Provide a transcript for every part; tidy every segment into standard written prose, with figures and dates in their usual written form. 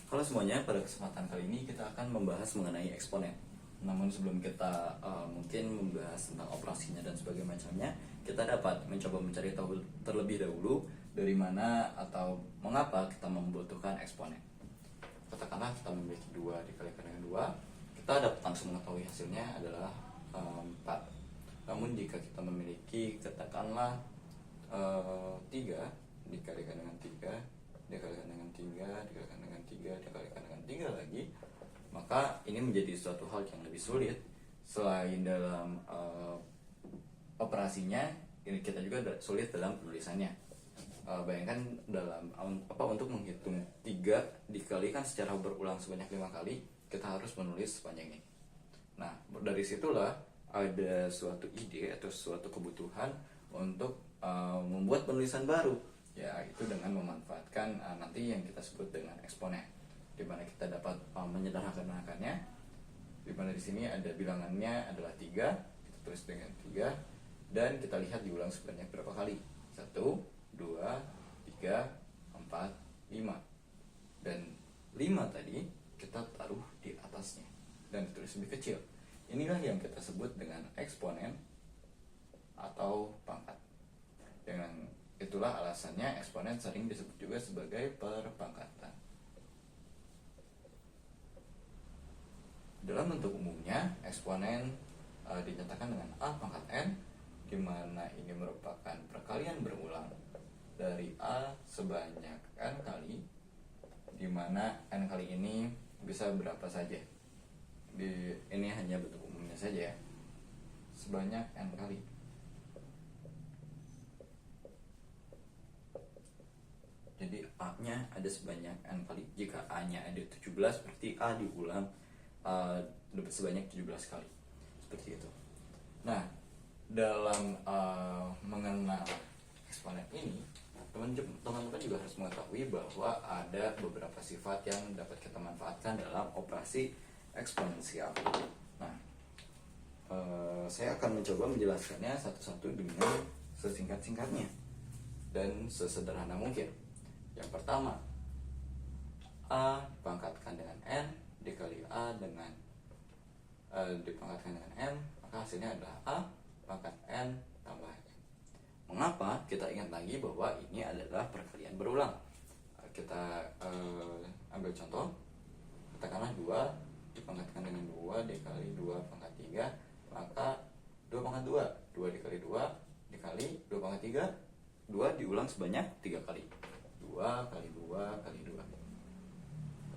Halo semuanya, pada kesempatan kali ini kita akan membahas mengenai eksponen. Namun sebelum kita mungkin membahas tentang operasinya dan sebagainya macamnya, kita dapat mencoba mencari tahu terlebih dahulu dari mana atau mengapa kita membutuhkan eksponen. Katakanlah kita memiliki 2 dikalikan dengan 2, kita dapat langsung mengetahui hasilnya adalah 4. Namun jika kita memiliki katakanlah 3 dikalikan dengan 3 dikalikan dengan 3 dikalikan dengan 3 dikalikan dengan 3 lagi, maka ini menjadi suatu hal yang lebih sulit. Selain dalam operasinya, ini kita juga sulit dalam penulisannya. Bayangkan dalam untuk menghitung 3 dikalikan secara berulang sebanyak 5 kali, kita harus menulis sepanjang ini. Nah, dari situlah ada suatu ide atau suatu kebutuhan untuk membuat penulisan baru, yaitu dengan memanfaatkan nanti yang kita sebut dengan eksponen, di mana kita dapat menyederhanakannya, di mana di sini ada bilangannya adalah 3, kita tulis dengan 3, dan kita lihat diulang sebanyak berapa kali. 1, 2, 3, 4, 5. Dan 5 tadi kita taruh di atasnya dan ditulis lebih kecil. Inilah yang kita sebut dengan eksponen atau pangkat. Dengan itulah alasannya eksponen sering disebut juga sebagai perpangkatan. Dalam bentuk umumnya, eksponen dinyatakan dengan A pangkat N, di mana ini merupakan perkalian berulang dari A sebanyak N kali, di mana N kali ini bisa berapa saja. Ini hanya bentuk umumnya saja ya, sebanyak N kali. Jadi A-nya ada sebanyak N kali. Jika A-nya ada 17, berarti A diulang sebanyak 17 kali. Seperti itu. Nah, dalam mengenal eksponen ini, teman-teman juga harus mengetahui bahwa ada beberapa sifat yang dapat kita manfaatkan dalam operasi eksponensial. Nah, saya akan mencoba menjelaskannya satu-satu dengan sesingkat-singkatnya dan sesederhana mungkin. Yang pertama, A dipangkatkan dengan N dikali A dengan dipangkatkan dengan N, maka hasilnya adalah A pangkat N tambah N. Mengapa? Kita ingat lagi bahwa ini adalah perkalian berulang. Kita ambil contoh, katakanlah 2 dipangkatkan dengan 2 dikali 2 pangkat 3, maka 2 pangkat 2, 2 dikali 2 dikali 2 pangkat 3, 2 diulang sebanyak 3 kali. 2 kali 2 kali 2.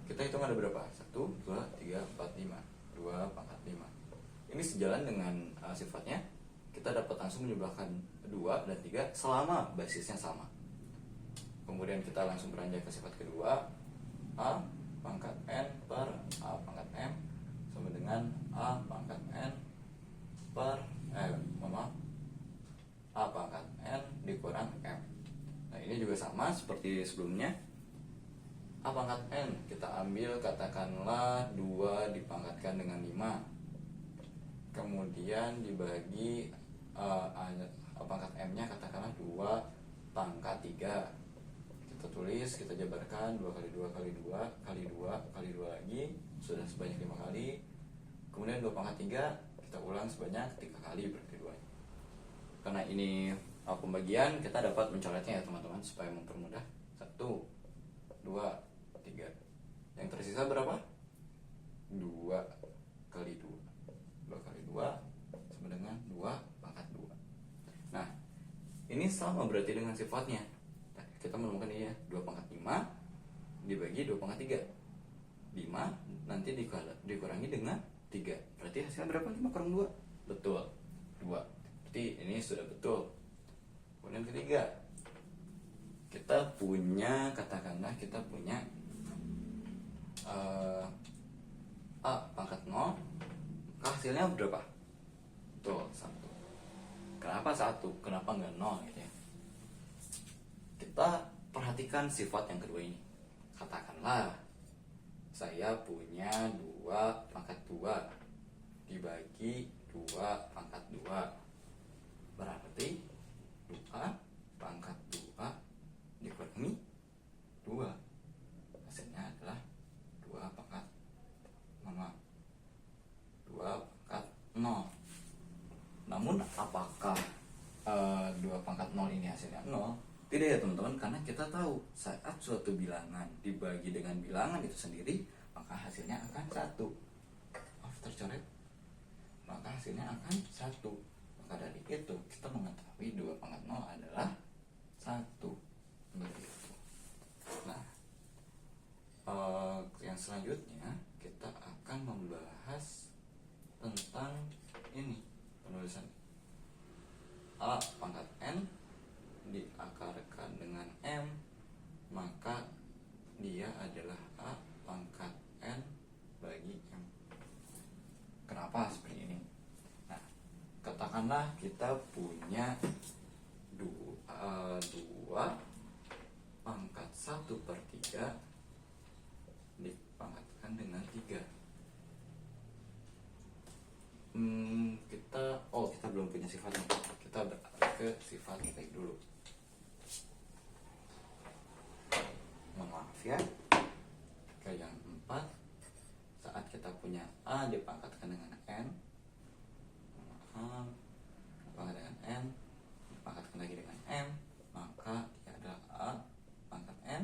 Kita hitung ada berapa? 1, 2, 3, 4, 5. 2 pangkat 5. Ini sejalan dengan sifatnya. Kita dapat langsung menjumlahkan 2 dan 3 selama basisnya sama. Kemudian kita langsung beranjak ke sifat kedua. A pangkat N per A pangkat M sama dengan A pangkat N per A pangkat N dikurang M. Nah, ini juga sama seperti sebelumnya. A pangkat N kita ambil katakanlah 2 dipangkatkan dengan 5, kemudian dibagi A pangkat M nya katakanlah 2 pangkat 3. Kita tulis, kita jabarkan 2 kali 2 kali 2 kali 2 kali 2 lagi, sudah sebanyak 5 kali. Kemudian 2 pangkat 3 kita ulang sebanyak 3 kali berarti 2. Karena ini pembagian, kita dapat mencoretnya ya teman-teman supaya mempermudah. 1, 2, 3. Yang tersisa berapa? 2 kali 2. 2 kali 2 sama dengan 2 pangkat 2. Nah, ini sama berarti dengan sifatnya. Nah, kita menemukan ini ya, 2 pangkat 5 dibagi 2 pangkat 3. 5 nanti dikurangi dengan 3. Berarti hasilnya berapa? 5 kurang 2. Betul, 2. Berarti ini sudah betul. Kemudian ketiga, kita punya, katakanlah kita punya A pangkat 0, maka hasilnya berapa? Betul, 1. Kenapa 1? Kenapa enggak 0 gitu ya? Kita perhatikan sifat yang kedua ini. Katakanlah saya punya 2 pangkat 2 dibagi 2 pangkat 2. Berarti 2 pangkat 2 dikurangi 2. Hasilnya adalah kita tahu saat suatu bilangan dibagi dengan bilangan itu sendiri, maka hasilnya akan 1. Tercoret, maka hasilnya akan 1. Maka dari itu kita mengetahui 2 pangkat 0 adalah 1. Begitu. Nah, yang selanjutnya kita akan membahas tentang ini, penulisan A pangkat N diakarkan dengan M, maka dia adalah A pangkat N bagi M. Kenapa seperti ini? Nah, katakanlah kita punya 2 pangkat 1/3 dipangkatkan dengan 3. Kita belum punya sifatnya. Kita beralih ke sifat baik dulu. Maaf ya. Ke yang 4, saat kita punya A dipangkatkan dengan N, dipangkat dengan N, dipangkatkan lagi dengan M, maka dia adalah A pangkat N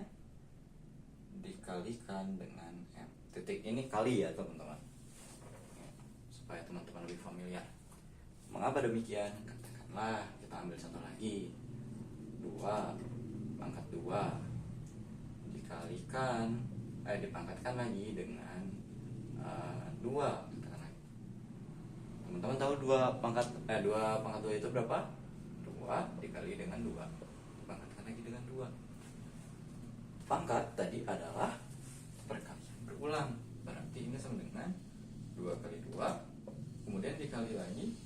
dikalikan dengan M. Titik ini kali ya teman-teman, supaya teman-teman lebih familiar. Mengapa demikian? Katakanlah kita ambil contoh lagi, 2 pangkat 2 dikalikan dipangkatkan lagi dengan 2. Teman-teman tahu 2 pangkat 2 itu berapa? 2 dikali dengan 2 dipangkatkan lagi dengan 2. Pangkat tadi adalah perkalian berulang, berarti ini sama dengan 2 kali 2, kemudian dikali lagi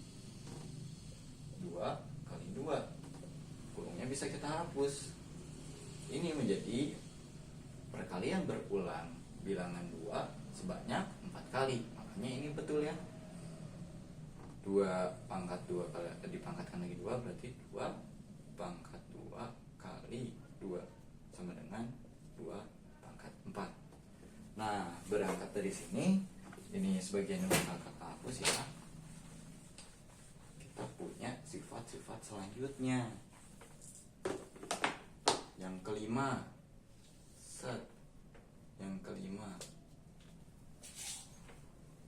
2 kali 2. Kurungnya bisa kita hapus. Ini menjadi perkalian berulang bilangan 2 sebanyak 4 kali. Makanya ini betul ya. 2 pangkat 2 kali dipangkatkan lagi 2, berarti 2 pangkat 2 kali 2 sama dengan 2 pangkat 4. Nah, berangkat dari sini, ini sebagian yang bakal kakak hapus ya. Kita punya sifat-sifat selanjutnya. Yang kelima, yang kelima,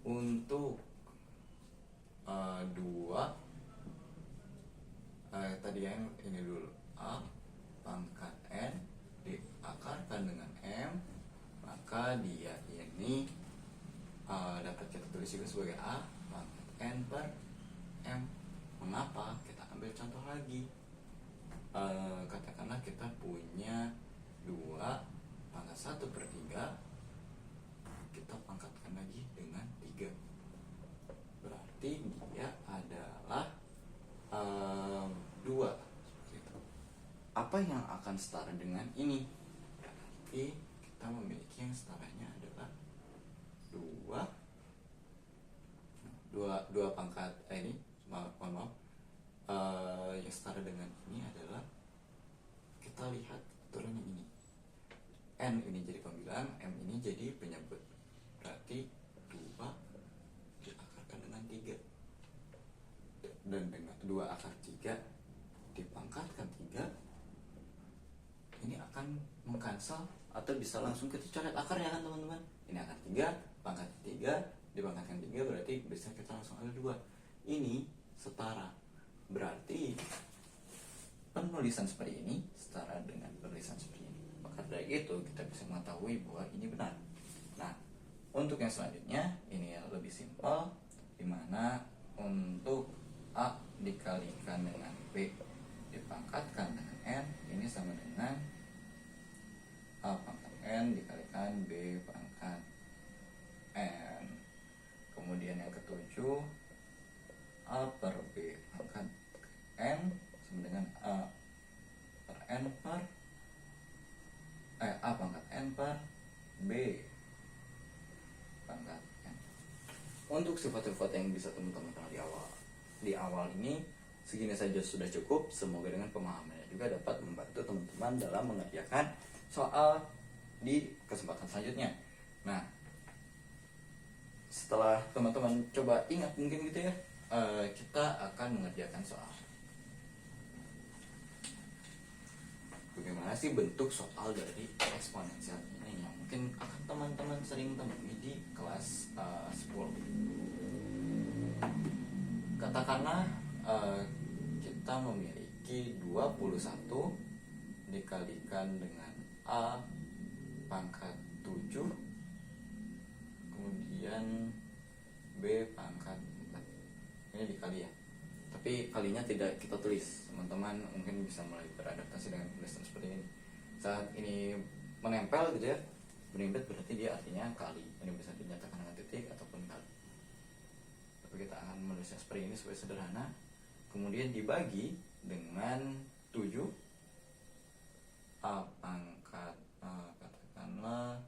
untuk 2 tadi yang ini dulu, A pangkat N diakarkan dengan M, maka dia ini dapat kita tulis juga sebagai A pangkat N per M. Mengapa? Kita ambil contoh lagi. Katakanlah kita punya 2 pangkat 1/3, kita pangkatkan lagi dengan 3, berarti dia adalah 2. Apa yang akan setara dengan ini? Berarti kita memiliki yang setaranya adalah 2 pangkat ini, mohon maaf, yang setara dengan ini adalah, kita lihat aturan yang ini, N ini jadi pembilang, M ini jadi penyebut, berarti 2 diakarkan dengan 3, dan dengan 2 akar 3 dipangkatkan 3, ini akan mengcancel atau bisa langsung kita coret akarnya kan teman-teman. Ini akar 3 pangkat 3 dipangkatkan 3, berarti bisa kita langsung ambil 2. Ini setara, berarti penulisan seperti ini setara dengan penulisan seperti ini. Maka dari itu kita bisa mengetahui bahwa ini benar. Nah, untuk yang selanjutnya ini lebih simpel, dimana untuk A dikalikan dengan B dipangkatkan dengan N, ini sama dengan A pangkat N dikalikan B pangkat N. Kemudian yang ketujuh, A per B pangkat N sama dengan A per N per A pangkat N per B pangkat N. Untuk sifat-sifat yang bisa teman-teman kenal di awal ini, segini saja sudah cukup. Semoga dengan pemahamannya juga dapat membantu teman-teman dalam mengerjakan soal di kesempatan selanjutnya. Nah, setelah teman-teman coba ingat mungkin gitu ya, kita akan mengerjakan soal. bagaimana sih bentuk soal dari eksponensial ini yang mungkin akan teman-teman sering temui di kelas 10. Katakanlah kita memiliki 21 dikalikan dengan A pangkat 7 kemudian B pangkat 4. Ini dikali ya, tapi kalinya tidak kita tulis. Teman-teman mungkin bisa mulai beradaptasi dengan tulisan seperti ini. Saat ini menempel gitu ya, berimbet berarti dia artinya kali. Ini bisa dinyatakan dengan titik ataupun kali. Tapi kita akan menulisnya seperti ini supaya sederhana. Kemudian dibagi dengan 7 A pangkat katakanlah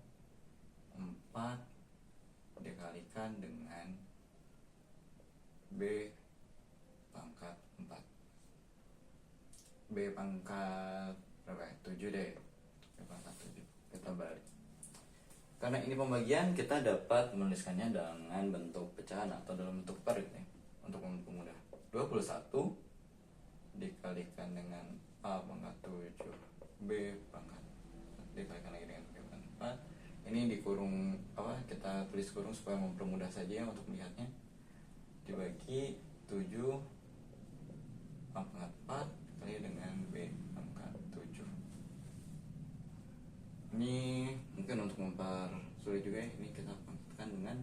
4 dikalikan dengan B pangkat 4. B pangkat berapa ya? 7 deh. B pangkat 7. Kita balik. Karena ini pembagian, kita dapat menuliskannya dengan bentuk pecahan atau dalam bentuk per ya, untuk mempermudah. 21 dikalikan dengan A pangkat 7 B pangkat dikalikan lagi dengan B pangkat 4. Ini dikurung kita tulis kurung supaya mempermudah saja untuk melihatnya. Dibagi 7 A pangkat 4 kali dengan B pangkat 7. Ini mungkin untuk mempersulit juga ya. Ini kita pangkatkan dengan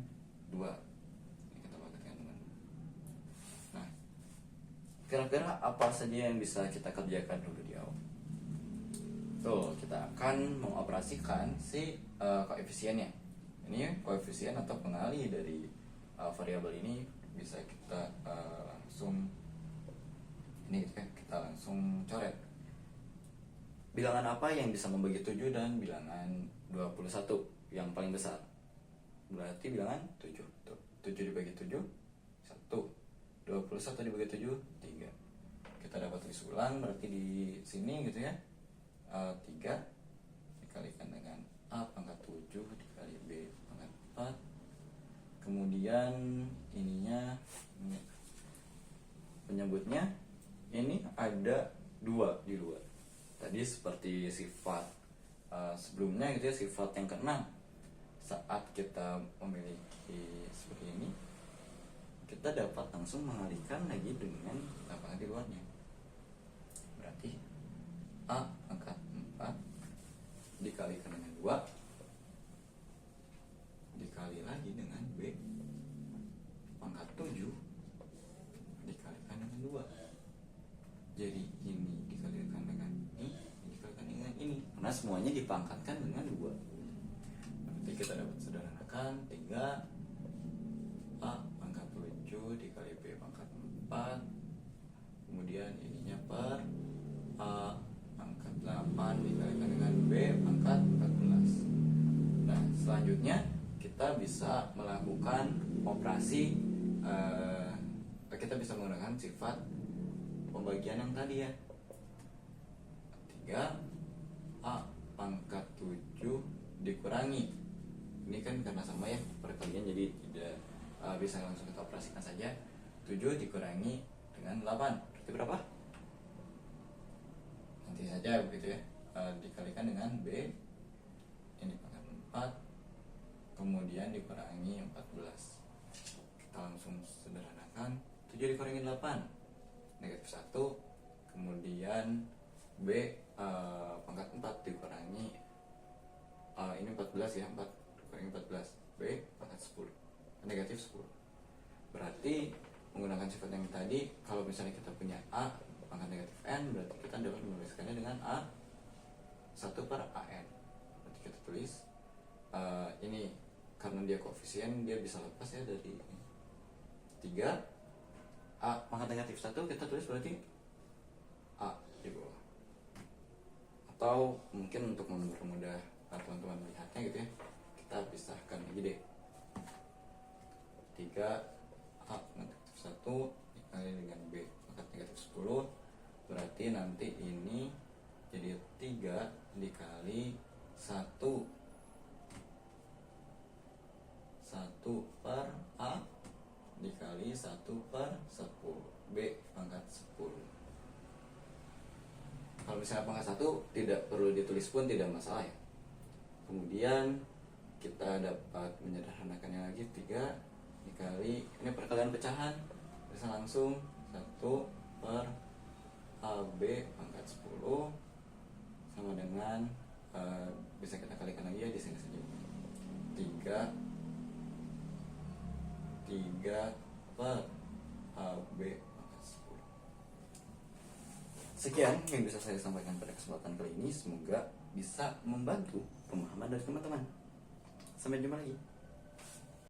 2. Ini kita pangkatkan dengan 2. Nah, kira-kira apa saja yang bisa kita kerjakan dulu di awal? Tuh, kita akan mengoperasikan si koefisiennya. Ini koefisien atau pengali dari variabel ini bisa kita langsung ini gitu ya, kita langsung coret. Bilangan apa yang bisa membagi 7 dan bilangan 21 yang paling besar? Berarti bilangan 7. Tuh, 7 dibagi 7 1. 21 dibagi 7 3. Kita dapat tulis ulang, berarti di sini gitu ya. 3 dikalikan dengan A pangkat 7 dikali B pangkat 4. Kemudian ininya penyebutnya ini ada 2 di luar. Tadi seperti sifat sebelumnya gitu ya, sifat yang ke-6. Saat kita memiliki seperti ini, kita dapat langsung mengalihkan lagi dengan lapangan di luarnya. Berarti A pangkat 4 dikalikan dengan 2 dikali lagi dengan B pangkat 7 dikalikan dengan 2. Jadi ini dikalikan dengan ini dikalikan dengan ini, karena semuanya dipangkatkan dengan 2. Berarti kita dapat sederhanakan 3 A pangkat 7 dikali B pangkat 4. Kemudian ininya per A pangkat 8 dikalikan dengan B pangkat 14. Nah, selanjutnya kita bisa melakukan operasi kita bisa menggunakan sifat pembagian yang tadi ya. 3 A pangkat 7 dikurangi, ini kan karena sama ya perkalian, jadi tidak bisa langsung kita operasikan saja. 7 dikurangi dengan 8 berarti berapa? Nanti saja begitu ya. Dikalikan dengan B ini pangkat 4 kemudian dikurangi 14. Kita langsung sederhanakan. 7 dikurangi 8 negatif 1. Kemudian B pangkat 4 dikurangi ini 14 ya, 4 dikurangi 14 B pangkat 10 negatif 10. Berarti menggunakan sifat yang tadi, kalau misalnya kita punya A pangkat negatif N, berarti kita dapat menuliskannya dengan A 1 per AN. Berarti kita tulis ini karena dia koefisien, dia bisa lepas ya dari ini. 3 A pangkat negatif 1 kita tulis berarti A di bawah. Atau mungkin untuk mempermudah teman-teman melihatnya gitu ya, kita pisahkan lagi deh. 3 A negatif 1 dikali dengan B pangkat negatif 10. Berarti nanti ini jadi 3 dikali 1 per A dikali 1 per 10 B pangkat 10. Kalau Kalau misalnya pangkat 1 tidak perlu ditulis pun tidak masalah ya. Kemudian kita dapat menyederhanakannya lagi, 3 dikali, ini perkalian pecahan, bisa langsung 1 per AB pangkat 10 sama dengan bisa kita kalikan lagi ya di sini saja, 3 per AB pangkat 10. Sekian yang bisa saya sampaikan pada kesempatan kali ini, semoga bisa membantu pemahaman dari teman-teman. Sampai jumpa lagi.